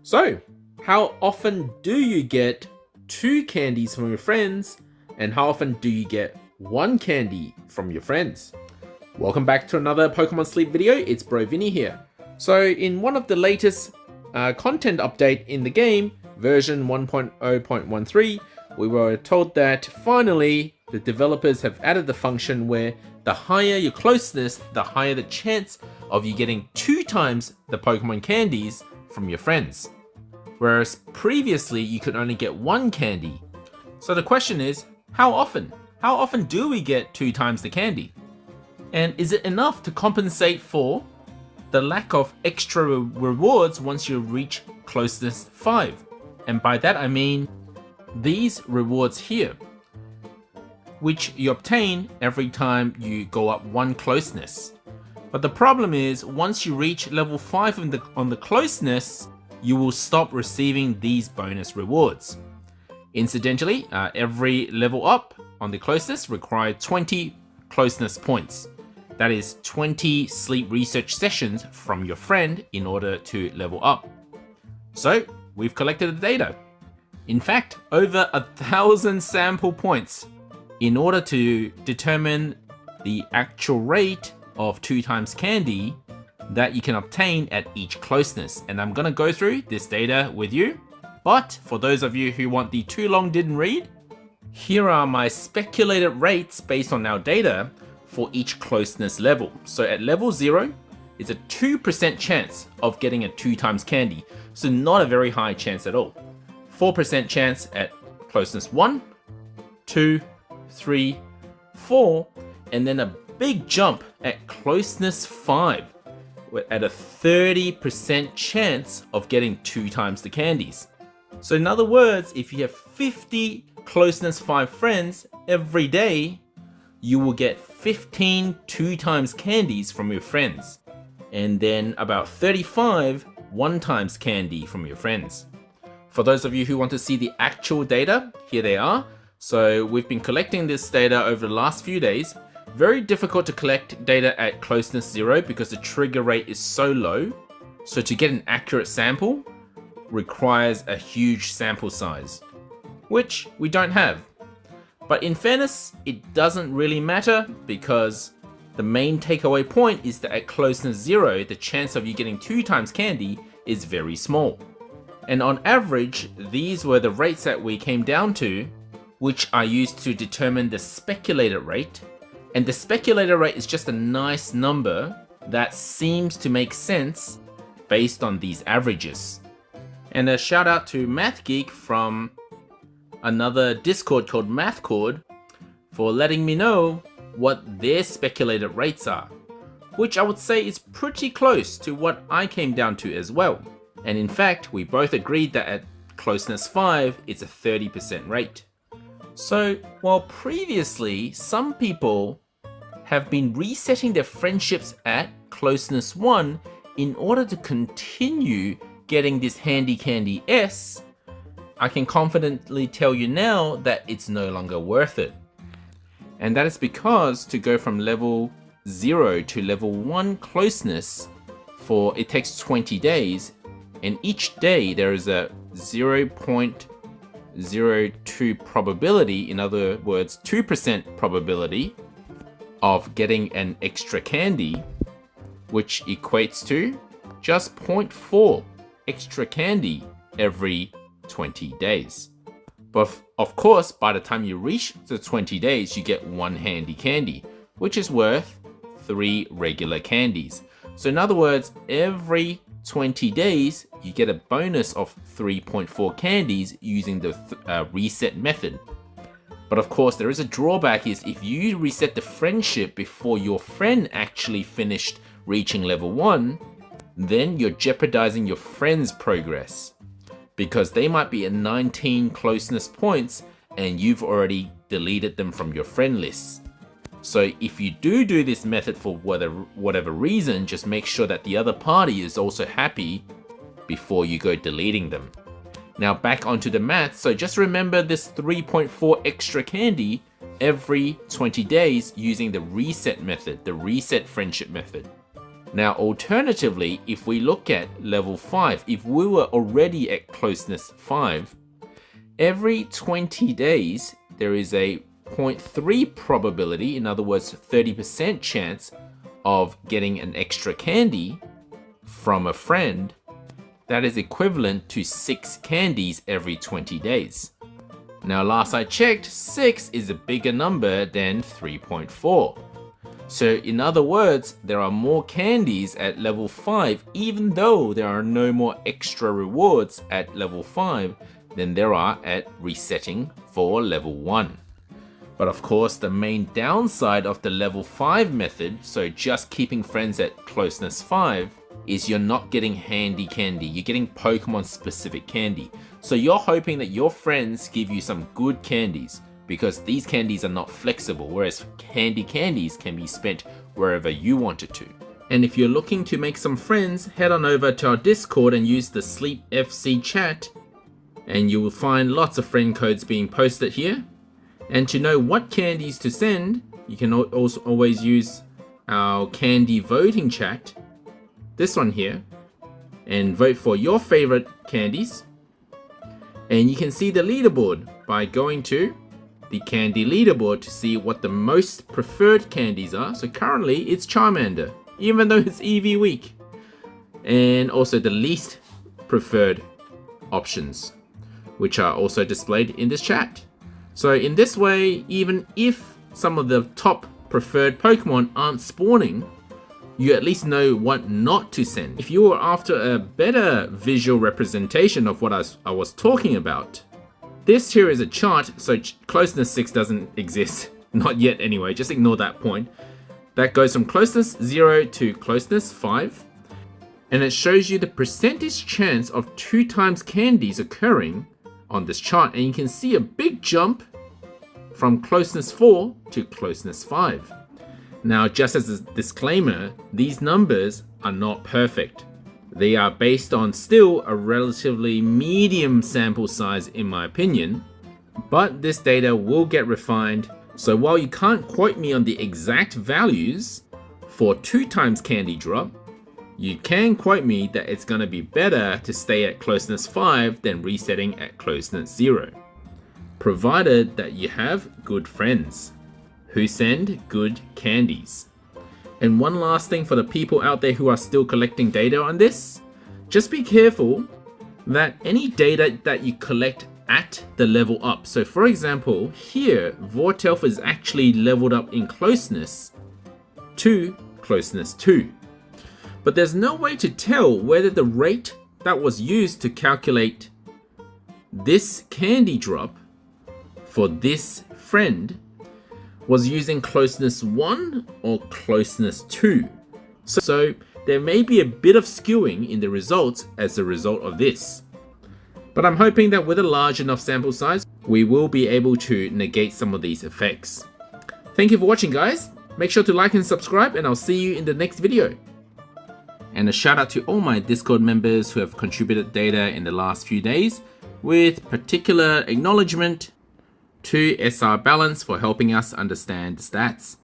So, how often do you get 2 candies from your friends, and how often do you get 1 candy from your friends? Welcome back to another Pokemon Sleep video. It's Bro Vinny here. So, in one of the latest content update in the game, version 1.0.13, we were told that finally the developers have added the function where the higher your closeness, the higher the chance of you getting 2 times the Pokemon candies from your friends. Whereas previously you could only get 1 candy. So the question is, how often? How often do we get 2 times the candy? And is it enough to compensate for the lack of extra rewards once you reach closeness 5? And by that I mean these rewards here, which you obtain every time you go up 1 closeness. But the problem is, once you reach level 5 on the closeness, you will stop receiving these bonus rewards. Incidentally, every level up on the closeness requires 20 closeness points. That is 20 sleep research sessions from your friend in order to level up. So, we've collected the data. In fact, over 1,000 sample points in order to determine the actual rate of 2 times candy that you can obtain at each closeness. And I'm gonna go through this data with you. But for those of you who want the too long didn't read, here are my speculated rates based on our data for each closeness level. So at level 0, it's a 2% chance of getting a 2 times candy. So not a very high chance at all. 4% chance at closeness 1, 2, 3, 4, and then a big jump at closeness 5 at a 30% chance of getting 2 times the candies. So in other words, if you have 50 closeness 5 friends every day, you will get 15 2 times candies from your friends, and then about 35 1 times candy from your friends. For those of you who want to see the actual data, here they are. So we've been collecting this data over the last few days. Very difficult to collect data at closeness 0 because the trigger rate is so low. So to get an accurate sample requires a huge sample size, which we don't have. But in fairness, it doesn't really matter because the main takeaway point is that at closeness 0, the chance of you getting 2 times candy is very small. And on average, these were the rates that we came down to, which I used to determine the speculated rate. And the speculated rate is just a nice number that seems to make sense based on these averages. And a shout out to MathGeek from another Discord called MathCord for letting me know what their speculated rates are, which I would say is pretty close to what I came down to as well. And in fact, we both agreed that at closeness 5, it's a 30% rate. So, while previously some people have been resetting their friendships at closeness 1 in order to continue getting this handy candy S, I can confidently tell you now that it's no longer worth it. And that is because to go from level 0 to level 1 closeness it takes 20 days, and each day there is a 0.02 probability, in other words 2% probability of getting an extra candy, which equates to just 0.4 extra candy every 20 days. But of course, by the time you reach the 20 days, you get 1 handy candy, which is worth 3 regular candies. So in other words, every 20 days, you get a bonus of 3.4 candies using the reset method. But of course, there is a drawback is if you reset the friendship before your friend actually finished reaching level 1, then you're jeopardizing your friend's progress, because they might be at 19 closeness points and you've already deleted them from your friend list. So if you do this method for whatever reason, just make sure that the other party is also happy before you go deleting them. Now back onto the math, so just remember this 3.4 extra candy every 20 days using the reset method, the reset friendship method. Now, alternatively, if we look at level 5, if we were already at closeness 5, every 20 days, there is a 0.3 probability, in other words, 30% chance of getting an extra candy from a friend. That is equivalent to 6 candies every 20 days. Now, last I checked, 6 is a bigger number than 3.4. So in other words, there are more candies at level 5, even though there are no more extra rewards at level 5 than there are at resetting for level 1. But of course, the main downside of the level 5 method, so just keeping friends at closeness 5, is you're not getting handy candy, you're getting Pokemon specific candy. So you're hoping that your friends give you some good candies, because these candies are not flexible, whereas candies can be spent wherever you want it to. And if you're looking to make some friends, head on over to our Discord and use the Sleep FC chat, and you will find lots of friend codes being posted here. And to know what candies to send, you can also always use our candy voting chat, this one here, and vote for your favorite candies. And you can see the leaderboard by going to the candy leaderboard to see what the most preferred candies are. So currently it's Charmander, even though it's EV week. And also the least preferred options, which are also displayed in this chat. So in this way, even if some of the top preferred Pokemon aren't spawning, you at least know what not to send. If you are after a better visual representation of what I was talking about, this here is a chart, so closeness 6 doesn't exist. Not yet anyway, just ignore that point. That goes from closeness 0 to closeness 5. And it shows you the percentage chance of 2 times candies occurring on this chart. And you can see a big jump from closeness 4 to closeness 5. Now, just as a disclaimer, these numbers are not perfect. They are based on still a relatively medium sample size in my opinion, but this data will get refined. So while you can't quote me on the exact values for 2 times candy drop, you can quote me that it's going to be better to stay at closeness 5 than resetting at closeness 0, provided that you have good friends who send good candies. And one last thing for the people out there who are still collecting data on this, just be careful that any data that you collect at the level up. So for example, here, Vortelf is actually leveled up in closeness to closeness 2. But there's no way to tell whether the rate that was used to calculate this candy drop for this friend was using closeness 1 or closeness 2. So there may be a bit of skewing in the results as a result of this. But I'm hoping that with a large enough sample size, we will be able to negate some of these effects. Thank you for watching, guys. Make sure to like and subscribe, and I'll see you in the next video. And a shout out to all my Discord members who have contributed data in the last few days, with particular acknowledgement to SR Balance for helping us understand the stats.